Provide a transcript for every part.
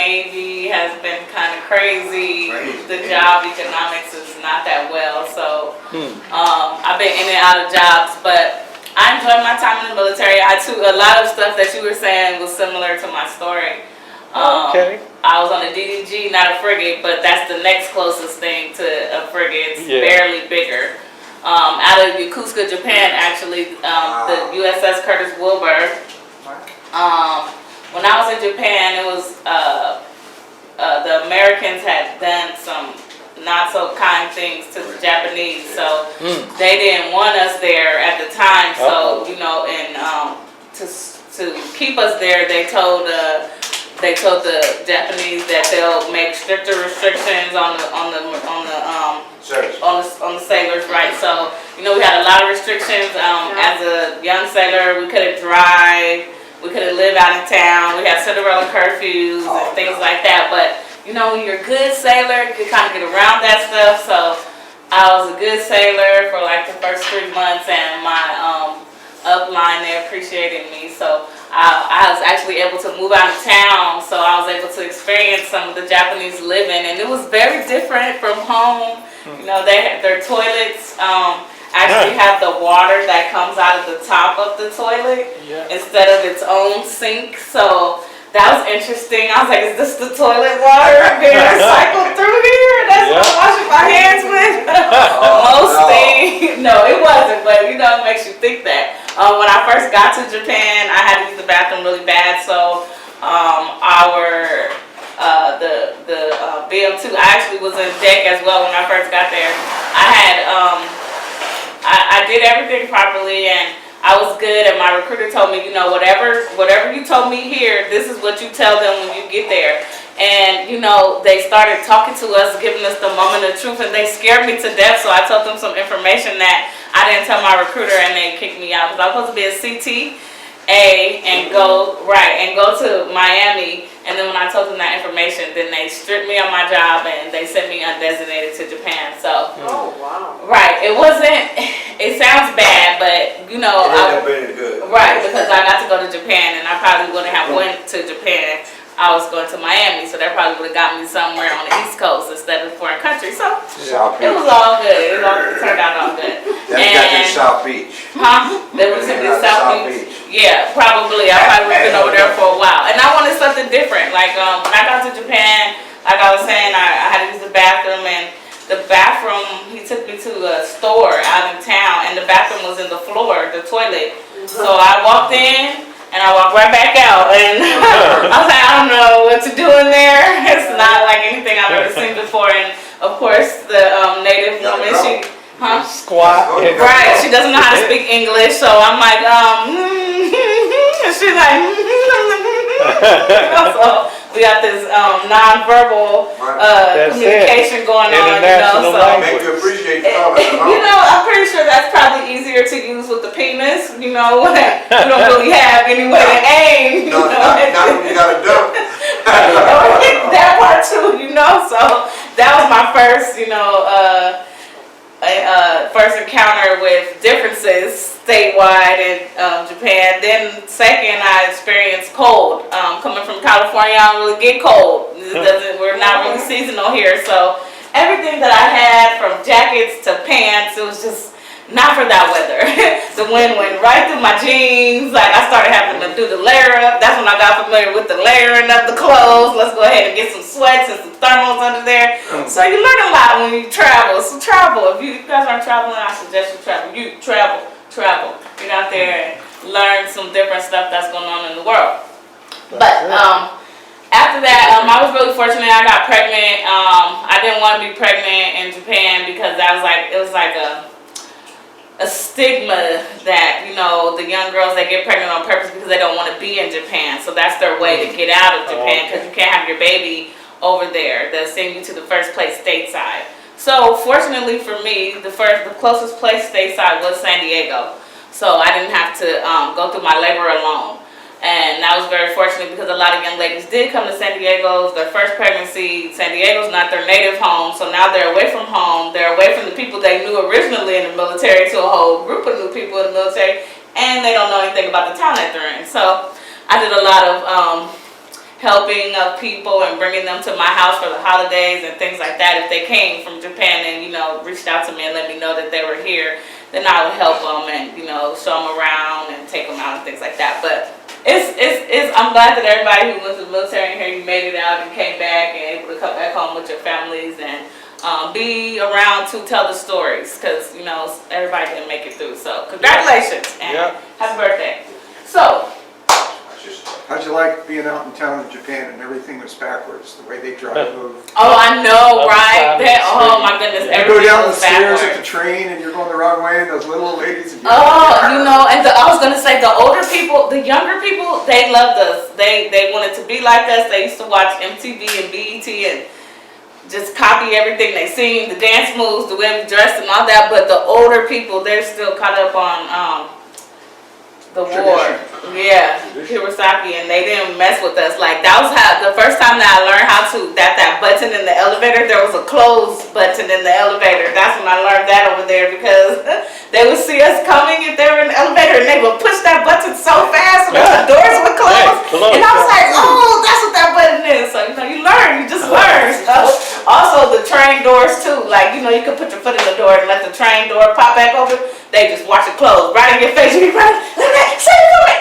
Navy has been kind of crazy. The job economics is not that well, so I've been in and out of jobs, but I enjoyed my time in the military. A lot of stuff that you were saying was similar to my story. Okay. I was on a DDG, not a frigate, but that's the next closest thing to a frigate. It's barely bigger. Out of Yokosuka, Japan, actually, the USS Curtis Wilbur. When I was in Japan, it was the Americans had done some not so kind things to the Japanese, so they didn't want us there at the time. So you know, and to keep us there, they told the Japanese that they'll make stricter restrictions on the sailors, right? So you know, we had a lot of restrictions. As a young sailor, we couldn't drive, we couldn't live out of town. We had Cinderella curfews and things like that. But you know, when you're a good sailor, you can kind of get around that stuff. So I was a good sailor for like the first 3 months, and my upline, they appreciated me. So I was actually able to move out of town, so I was able to experience some of the Japanese living, and it was very different from home. You know, they had their toilets actually have the water that comes out of the top of the toilet instead of its own sink. So that was interesting. I was like, is this the toilet water being recycled through here? That's what I'm washing my hands with? No, it wasn't, but you know, it makes you think that. When I first got to Japan, I had to use the bathroom really bad, so the BM2, I actually was in deck as well when I first got there. I did everything properly, and I was good, and my recruiter told me, you know, whatever you told me here, this is what you tell them when you get there. And you know, they started talking to us, giving us the moment of truth, and they scared me to death. So I told them some information that I didn't tell my recruiter, and they kicked me out because I was supposed to be a CTA and go to Miami. And then when I told them that information, then they stripped me on my job and they sent me undesignated to Japan. So right, it wasn't. It sounds bad, but you know, right, because I got to go to Japan, and I probably wouldn't have went to Japan. I was going to Miami, so that probably would have got me somewhere on the East Coast instead of a foreign country. So it was all good. It turned out all good. Got to South Beach. That was in South Beach. Yeah, probably. I probably would have been over there for a while. And I wanted something different. Like when I got to Japan, like I was saying, I had to use the bathroom, and the bathroom, he took me to a store out in town, and the bathroom was in the floor, the toilet. So I walked in, and I walked right back out, and I was like, I don't know what to do in there. It's not like anything I've ever seen before. And of course, the native woman, she squat. Right, she doesn't know how to speak English, so I'm like, and she's like, so we got this nonverbal communication going on, you know, so make you appreciate talking. you know, I'm pretty sure that's probably easier to use with the penis, you know, when you don't really have anywhere to aim. No, not when you got a dump. That part too, you know, so that was my first, you know, first encounter with differences statewide in Japan. Then second, I experienced cold. Coming from California, I don't really get cold. We're not really seasonal here, so everything that I had, from jackets to pants, it was just not for that weather. The wind went right through my jeans. Like, I started having to do the layer up. That's when I got familiar with the layering of the clothes. Let's go ahead and get some sweats and some thermals under there. So you learn a lot when you travel. So travel. If you guys aren't traveling, I suggest you travel. You travel. Get out there and learn some different stuff that's going on in the world. But after that, I was really fortunate. I got pregnant. I didn't want to be pregnant in Japan because it was like a stigma that, you know, the young girls, they get pregnant on purpose because they don't want to be in Japan. So that's their way to get out of Japan, because you can't have your baby over there. They'll send you to the first place stateside. So fortunately for me, the closest place stateside was San Diego. So I didn't have to go through my labor alone. And I was very fortunate because a lot of young ladies did come to San Diego. Their first pregnancy, San Diego's not their native home, so now they're away from home. They're away from the people they knew originally in the military to a whole group of new people in the military, and they don't know anything about the town that they're in. So I did a lot of helping of people and bringing them to my house for the holidays and things like that. If they came from Japan and, you know, reached out to me and let me know that they were here, then I would help them and, you know, show them around and take them out and things like that. But I'm glad that everybody who went to the military in here, you made it out and came back and able to come back home with your families and be around to tell the stories, because, you know, everybody didn't make it through. So congratulations and happy birthday. So, how'd you like being out in town in Japan and everything was backwards, the way they drive? oh, I know, Other right? side of That, the oh street. my goodness, You go everything down the was stairs at backwards. the train and you're going the wrong way and those little ladies. And You know, and I was gonna say the older people, the younger people, they loved us. They wanted to be like us. They used to watch MTV and BET and just copy everything they seen, the dance moves, the way we dressed and all that. But the older people, they're still caught up on the war. Yeah, Hirosaki, and they didn't mess with us. Like, that was how the first time that I learned how to that button in the elevator, there was a close button in the elevator. That's when I learned that over there, because they would see us coming if they were in the elevator and they would push that button so fast that the doors would close. And I was like, oh, that's what that button is. So, you know, you learn, you just learn. So, also the train doors too. Like, you know, you could put your foot in the door and let the train door pop back open. They just watch it close right in your face. You be running, say it to me.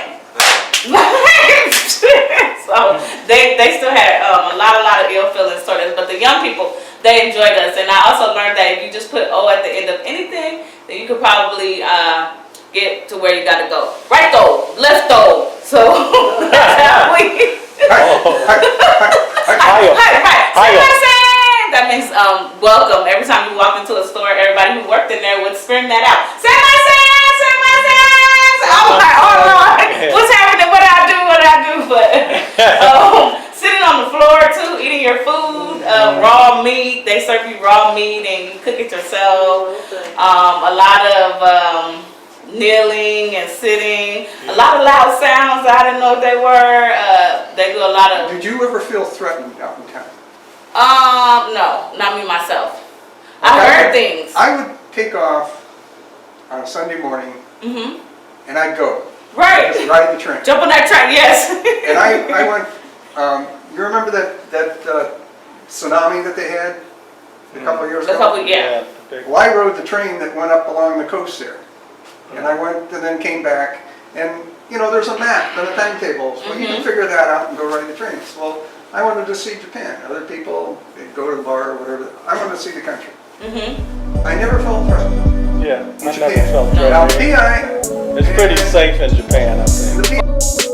So they still had a lot of ill feelings toward us, but the young people, they enjoyed us. And I also learned that if you just put O at the end of anything, then you could probably get to where you gotta go. Right though, left though. So that's how we. That means welcome. Every time you walk into a store, everybody who worked in there would scream that out. I was like, oh Lord, what's happening? What I do? But sitting on the floor too, eating your food, raw meat. They serve you raw meat and you cook it yourself. A lot of kneeling and sitting. A lot of loud sounds. I didn't know what they were. They do a lot of. Did you ever feel threatened out in town? No, not me myself. I heard things. I would take off on a Sunday morning and I'd go. Right. Just ride the train. Jump on that train, yes. And I went, you remember that tsunami that they had a couple of years ago? Yeah. Well, I rode the train that went up along the coast there. And I went and then came back. And, you know, there's a map and a timetable. So you can figure that out and go ride the trains. Well, I wanted to see Japan. Other people, they'd go to the bar or whatever. I wanted to see the country. I never felt threatened. Yeah, I in never Japan. felt Now, threatened. PI, It's pretty safe in Japan, I think. the